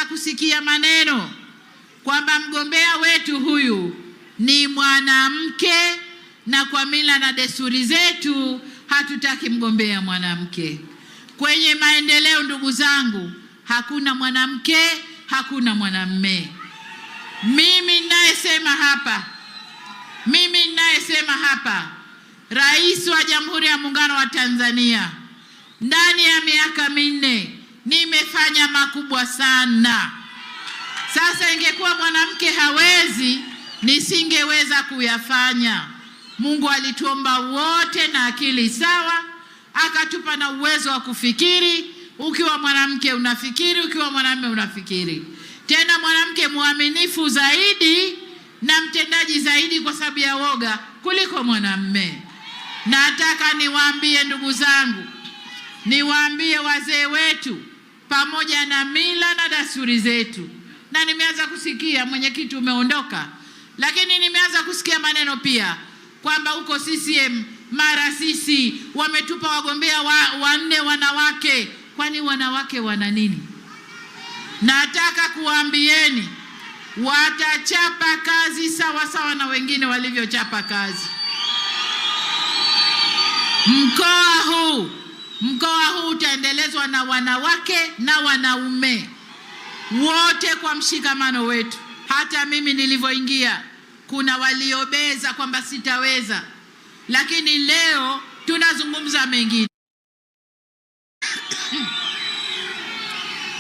kusikia maneno kwamba mgombea wetu huyu ni mwanamke, na kwa mila na desturi zetu hatutaki mgombea mwanamke. Kwenye maendeleo, ndugu zangu, hakuna mwanamke, hakuna mwanamume. Mimi ninayesema hapa, Rais wa Jamhuri ya Muungano wa Tanzania, ndani ya miaka 4 nimefanya makubwa sana. Sasa ingekuwa mwanamke hawezi, nisingeweza kuyafanya. Mungu alituomba wote na akili sawa, akatupa na uwezo wa kufikiri. Ukiwa mwanamke unafikiri, ukiwa mwanamume unafikiri. Tena mwanamke muaminifu zaidi na mtendaji zaidi kwa sababu ya woga kuliko mwanamume. Nataka niwaambie ndugu zangu, niwaambie wazee wetu, pamoja na mila na desturi zetu, na nimeanza kusikia, mwenyekiti umeondoka, lakini nimeanza kusikia maneno pia kwamba huko CCM mara sisi wametupa wagombea 4 wanawake. Kwani wanawake wana nini? Nataka kuambieni, watachapa kazi sawa sawa na wengine walivyochapa kazi. Mkoa huu utaendelezwa na wanawake na wanaume wote kwa mshikamano wetu. Hata mimi nilivyoingia, kuna waliobeza kwamba sitaweza, lakini leo tunazungumza mengine.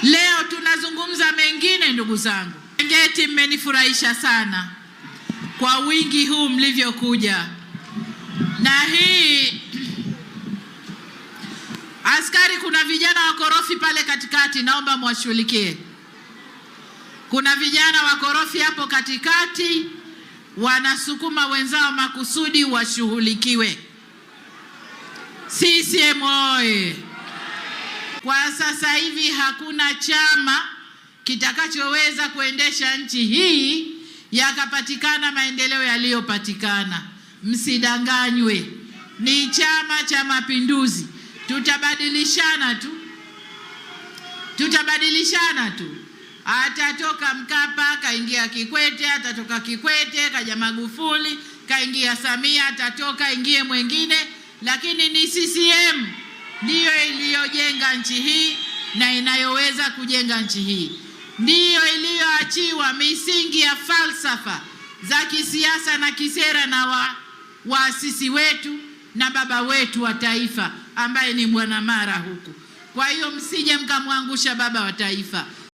Leo tunazungumza mengine, ndugu zangu. Serengeti mmenifurahisha sana kwa wingi huu mlivyokuja. Na hii askari, kuna vijana wakorofi pale katikati, naomba mwashughulikie. Kuna vijana wakorofi hapo katikati wanasukuma wenzao makusudi, washughulikiwe. CCM oye! Kwa sasa hivi hakuna chama kitakachoweza kuendesha nchi hii yakapatikana maendeleo yaliyopatikana. Msidanganywe, ni Chama cha Mapinduzi. Tutabadilishana tu. Atatoka Mkapa kaingia Kikwete, atatoka Kikwete kaja Magufuli, kaingia Samia, atatoka ingie mwingine, lakini ni CCM ndiyo iliyojenga nchi hii na inayoweza kujenga nchi hii. Ndiyo iliyoachiwa misingi ya falsafa za kisiasa na kisera na waasisi wetu na baba wetu wa taifa ambaye ni Bwana Mara huku. Kwa hiyo msije mkamwangusha baba wa taifa.